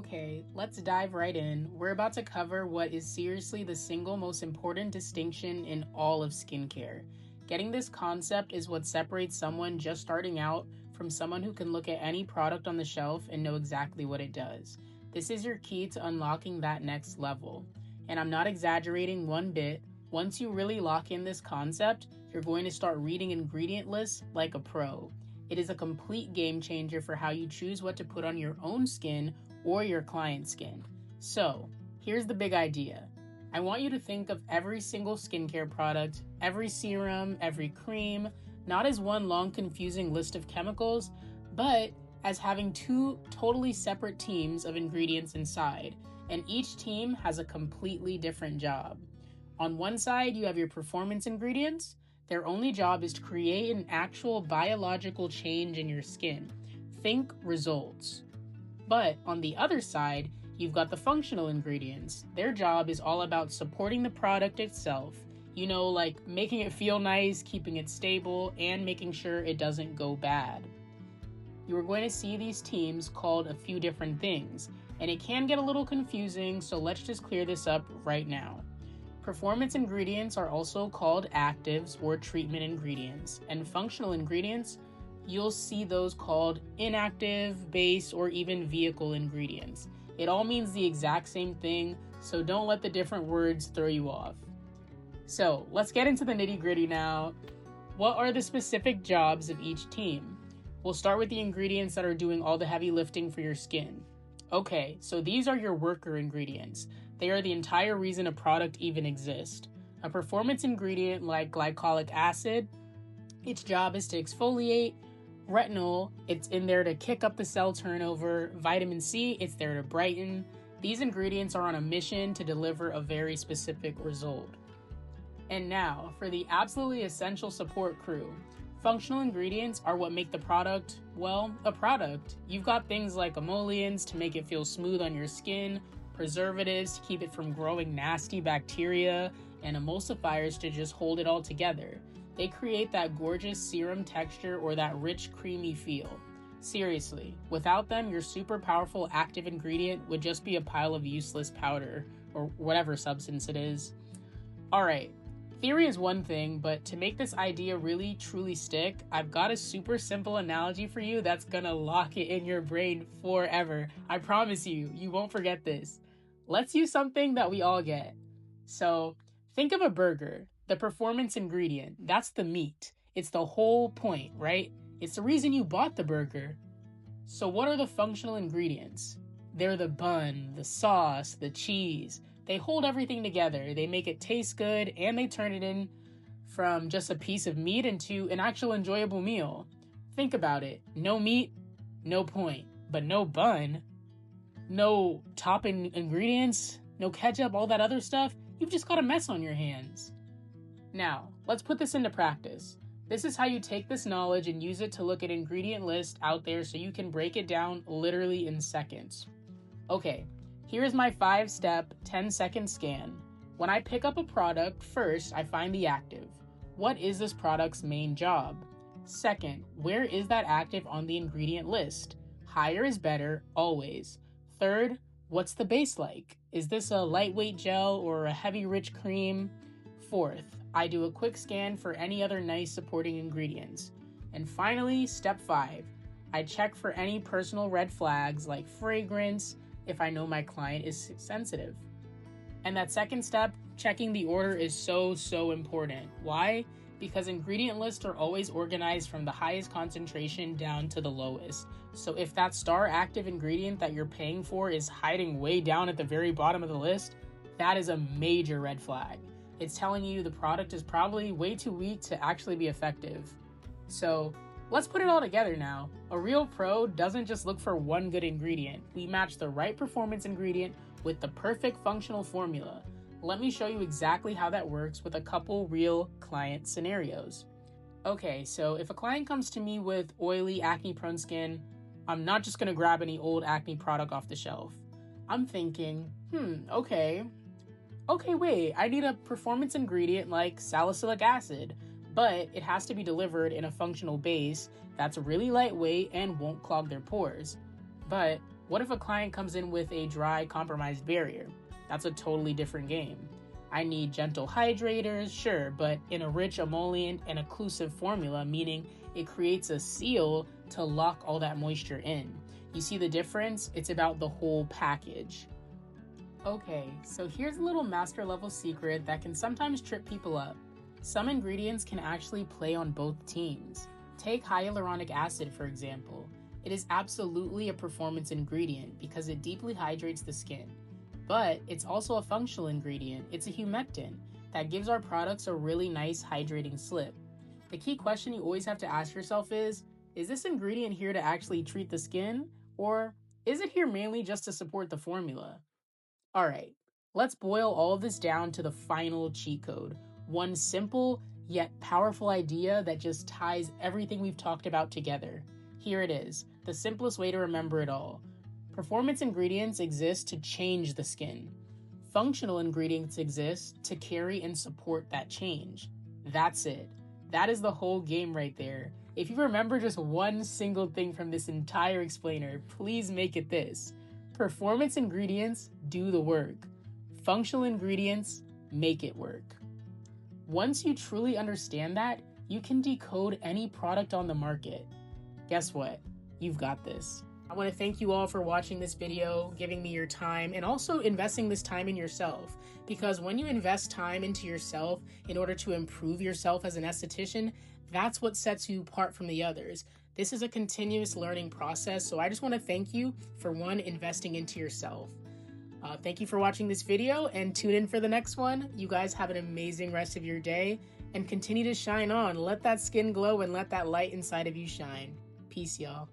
Okay, let's dive right in. We're about to cover what is seriously the single most important distinction in all of skincare. Getting this concept is what separates someone just starting out from someone who can look at any product on the shelf and know exactly what it does. This is your key to unlocking that next level. And I'm not exaggerating one bit. Once you really lock in this concept, you're going to start reading ingredient lists like a pro. It is a complete game changer for how you choose what to put on your own skin or your client's skin. So, here's the big idea. I want you to think of every single skincare product, every serum, every cream, not as one long confusing list of chemicals, but as having two totally separate teams of ingredients inside, and each team has a completely different job. On one side, you have your performance ingredients. Their only job is to create an actual biological change in your skin. Think results. But on the other side, you've got the functional ingredients. Their job is all about supporting the product itself. Like making it feel nice, keeping it stable, and making sure it doesn't go bad. You are going to see these teams called a few different things, and it can get a little confusing, so let's just clear this up right now. Performance ingredients are also called actives or treatment ingredients, and functional ingredients, you'll see those called inactive, base, or even vehicle ingredients. It all means the exact same thing, so don't let the different words throw you off. So let's get into the nitty-gritty now. What are the specific jobs of each team? We'll start with the ingredients that are doing all the heavy lifting for your skin. Okay, so these are your worker ingredients. They are the entire reason a product even exists. A performance ingredient like glycolic acid, its job is to exfoliate. Retinol, it's in there to kick up the cell turnover. Vitamin C, it's there to brighten. These ingredients are on a mission to deliver a very specific result. And now, for the absolutely essential support crew. Functional ingredients are what make the product, a product. You've got things like emollients to make it feel smooth on your skin, preservatives to keep it from growing nasty bacteria, and emulsifiers to just hold it all together. They create that gorgeous serum texture or that rich, creamy feel. Seriously, without them, your super powerful active ingredient would just be a pile of useless powder, or whatever substance it is. Alright, theory is one thing, but to make this idea really truly stick, I've got a super simple analogy for you that's gonna lock it in your brain forever. I promise you, you won't forget this. Let's use something that we all get. So, think of a burger. The performance ingredient, that's the meat. It's the whole point, right? It's the reason you bought the burger. So what are the functional ingredients? They're the bun, the sauce, the cheese. They hold everything together. They make it taste good, and they turn it in from just a piece of meat into an actual enjoyable meal. Think about it. No meat, no point. But no bun, no topping ingredients, no ketchup, all that other stuff. You've just got a mess on your hands. Now, let's put this into practice. This is how you take this knowledge and use it to look at ingredient lists out there so you can break it down literally in seconds. Okay, here's my 5-step, 10-second scan. When I pick up a product, first, I find the active. What is this product's main job? Second, where is that active on the ingredient list? Higher is better, always. Third, what's the base like? Is this a lightweight gel or a heavy rich cream? Fourth, I do a quick scan for any other nice supporting ingredients. And finally, step 5, I check for any personal red flags like fragrance if I know my client is sensitive. And that second step, checking the order, is so important. Why? Because ingredient lists are always organized from the highest concentration down to the lowest. So if that star active ingredient that you're paying for is hiding way down at the very bottom of the list, that is a major red flag. It's telling you the product is probably way too weak to actually be effective. So let's put it all together now. A real pro doesn't just look for one good ingredient. We match the right performance ingredient with the perfect functional formula. Let me show you exactly how that works with a couple real client scenarios. Okay, so if a client comes to me with oily, acne-prone skin, I'm not just gonna grab any old acne product off the shelf. I'm thinking, okay, wait, I need a performance ingredient like salicylic acid, but it has to be delivered in a functional base that's really lightweight and won't clog their pores. But What if a client comes in with a dry, compromised barrier? That's a totally different game. I need gentle hydrators, sure, but in a rich emollient and occlusive formula, meaning it creates a seal to lock all that moisture in. You see the difference? It's about the whole package. Okay, so here's a little master level secret that can sometimes trip people up. Some ingredients can actually play on both teams. Take hyaluronic acid, for example. It is absolutely a performance ingredient because it deeply hydrates the skin. But it's also a functional ingredient. It's a humectant that gives our products a really nice hydrating slip. The key question you always have to ask yourself is this ingredient here to actually treat the skin, or is it here mainly just to support the formula? Alright, let's boil all of this down to the final cheat code. One simple yet powerful idea that just ties everything we've talked about together. Here it is, the simplest way to remember it all. Performance ingredients exist to change the skin. Functional ingredients exist to carry and support that change. That's it. That is the whole game right there. If you remember just one single thing from this entire explainer, please make it this. Performance ingredients do the work. Functional ingredients make it work. Once you truly understand that, you can decode any product on the market. Guess what? You've got this. I want to thank you all for watching this video, giving me your time, and also investing this time in yourself. Because when you invest time into yourself in order to improve yourself as an esthetician, that's what sets you apart from the others. This is a continuous learning process, so I just want to thank you for, one, investing into yourself. Thank you for watching this video, and tune in for the next one. You guys have an amazing rest of your day, and continue to shine on. Let that skin glow and let that light inside of you shine. Peace, y'all.